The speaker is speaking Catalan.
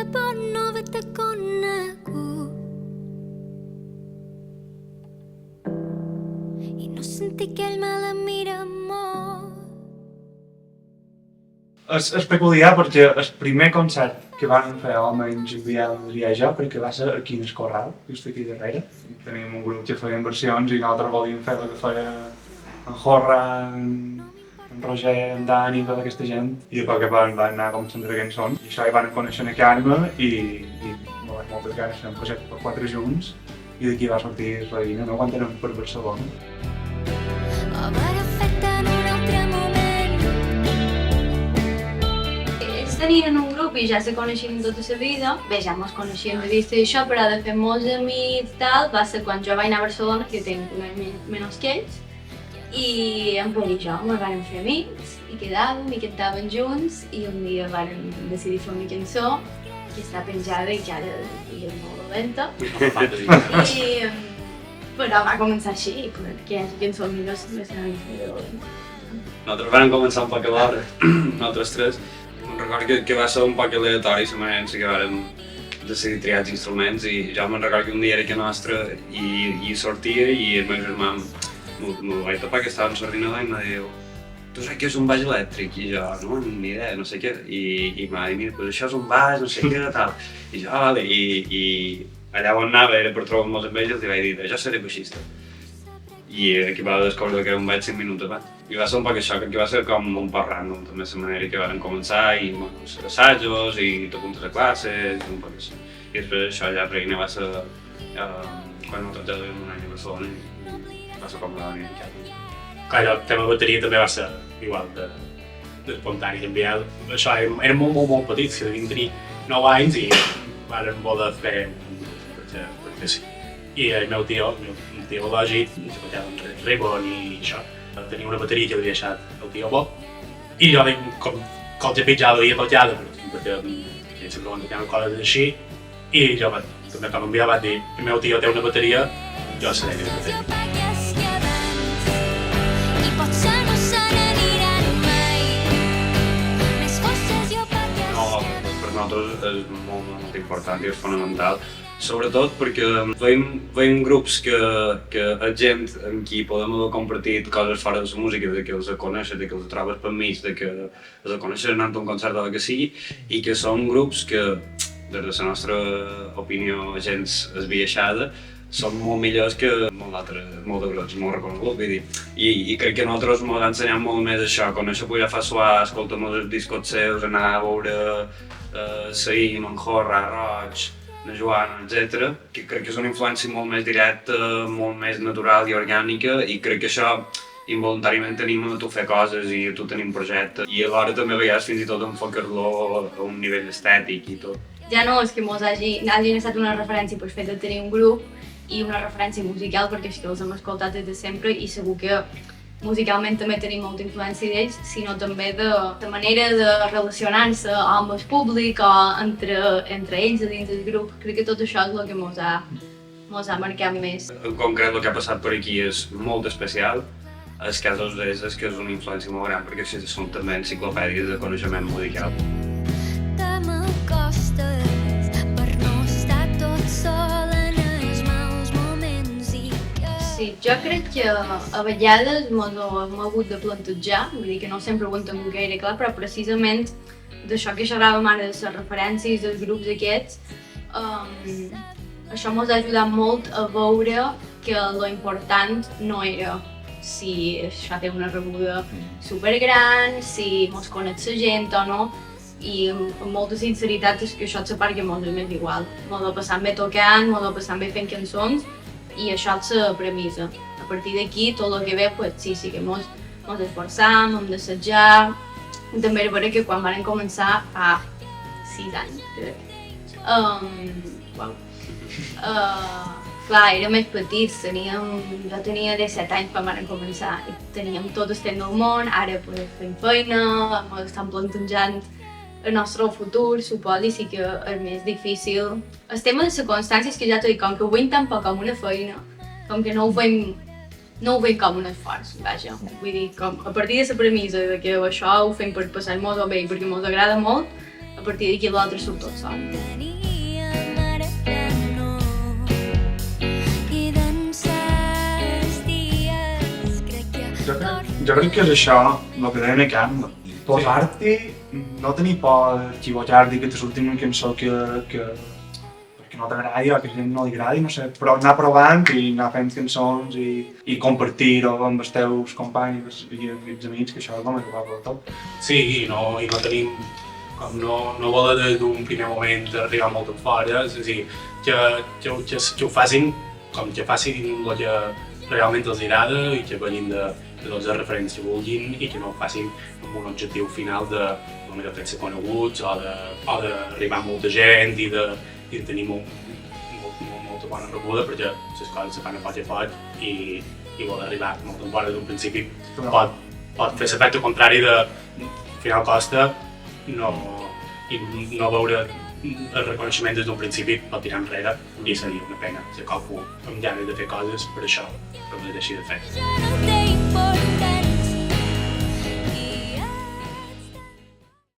de por no haver-te conegut i no sentir que ell me la mira molt. És peculiar perquè el primer concert que van fer almenys en Biel, diria jo, perquè va ser aquí en el Corral, just aquí darrere. Teníem un grup que feien versions i nosaltres volíem fer el que feia en Jorra, en Roger, en Dani i tota aquesta gent. I a poc a poc van anar com centre cançons. I això hi van conèixer a Carme i moltes ganes fem projecte per 4 junts. I d'aquí va sortir Reina, no? Quan érem per Barcelona. Tenien un grup i ja se coneixien tota la vida. Bé, ja mos coneixíem de vista i això, però de fer molts amics tal, va ser quan jo vaig anar a Barcelona, que jo tinc un any menys que ells, i en Pol i jo ens vam fer amics, i quedàvem i cantàvem junts, i un dia vam decidir fer una cançó que està penjada i que ara és molt dolenta. Però va començar així, perquè la cançó millor me s'anava a fer dolenta. Nosaltres vam començar un poc a l'hora, nosaltres tres. Recordo que va ser un poc aleatori la manera en què vam decidir triar els instruments i jo me'n recordo que un dia era que nostre i sortia i el meu germà m'ho vaig topar que estava en l'ordinador i em diu tu saps què és un baix elèctric? I jo, no, ni idea, no sé què. I m'ha dit, mira, pues això és un baix, no sé què, tal. I jo, vale, i allà on anava era per trobar-nos amb ells i vaig dir, jo seré baixista. I aquí va descobrir que era un baix 5 minuts abans. I va ser un poc això, que va ser com un poc random, també la manera que vam començar i els assajos i tot un de classes i un poc així. I després això ja Reina va ser quan nosaltres ja duvíem un any a Barcelona i va ser com la Dani Carme. Clar, el tema de bateria també va ser igual d'espontani en Biel. Això érem molt petits, que devien tenir 9 anys i vàrem voler fer perquè sí. I el meu tio lògic, que tocava amb Ribbon i això, tenia una bateria que l'havia deixat el tio Bob. I jo com colze pitjada i apotjada, perquè sempre van tocar coses així. I jo també com en Biel vaig dir, el meu tio té una bateria, jo seré la bateria. No, per nosaltres és molt important i és fonamental. Sobretot perquè veiem grups que és gent amb qui podem haver compartit coses fora de la música, de que els coneixes, de que els trobes per mig, de que els coneixes anant a un concert o el que sigui, i que són grups que, des de la nostra opinió gens esbiaixada, són molt millors que molts de grups, molt reconeguts, vull dir. I crec que a nosaltres ens ha ensenyat molt més això, conèixer Pujar fa suar, escoltar els discos seus, anar a veure Saïm, en Jorra, Roig, la Joana, etc. Que crec que és una influència molt més directa, molt més natural i orgànica i crec que això involuntàriament t'anima a tu fer coses i a tu tenir un projecte i alhora també a vegades fins i tot enfocar-lo a un nivell estètic i tot. Ja no és que mos hagin estat una referència pel fet de tenir un grup i una referència musical perquè és que els hem escoltat des de sempre i segur que musicalment també tenim molta influència d'ells, sinó també de manera de relacionar-se amb el públic o entre ells dins del grup. Crec que tot això és el que mos ha marcat més. En concret, el que ha passat per aquí és molt especial. El cas d'ells és que és una influència molt gran perquè són també enciclopèdies de coneixement musical. Sí, jo crec que a vegades m'hem hagut de plantejar, vull dir que no sempre ho entenc gaire clar, però precisament d'això que xerràvem ara de les referències dels grups aquests, això ens ha ajudat molt a veure que lo important no era si això té una rebuda supergran, si ens coneix la gent o no, i amb molta sinceritat és que això és la part que ens és més igual. Ens ho passam bé tocant, ens ho passam bé fent cançons, i això és la premissa. A partir d'aquí, tot el que ve, pues, sí que ens esforçam, hem d'assajar. També és vera que quan vam començar fa 6 anys, crec. Clar, érem més petits, jo tenia 17 anys quan vam començar i teníem tot el temps del món, ara pues, fem feina, estem plantejant el nostre futur, suposo, i sí que és més difícil. El tema de les constància és que ja t'ho dic, com que ho veiem tan poc com una feina, com que no ho veiem com un esforç, vaja. Vull dir, com a partir de la premissa de que això ho fem per passar-nos-ho bé i perquè ens agrada molt, a partir d'aquí l'altre surt tot sol. Teníem ara ja no. I d'ençà els dies crec que Jo crec que és això, el que deien a Can, posar-t'hi, no tenir por d'equivocar-t'hi, que te surti una cançó que perquè no t'agradi o que a la gent no li agradi, no sé, però anar provant i anar fent cançons i compartir-ho amb els teus companys i els amics, que això és el més guapo de tot. Sí, i no tenim com no voler d'un primer moment arribar molt fora, és a dir, que ho facin com que facin el que realment els agrada i que venint de tots els referents que vulguin i que no ho facin amb un objectiu final de només fer-se coneguts o d'arribar a molta gent i de tenir molta bona rebuda, perquè les coses se fan a poc a poc i voler arribar molt en fora d'un principi pot fer l'efecte contrari de al final costa i no veure el reconeixement des d'un principi pot tirar enrere i seria una pena si qualcú amb ganes de fer coses per això, per ho deixi de fer. ja no té importància.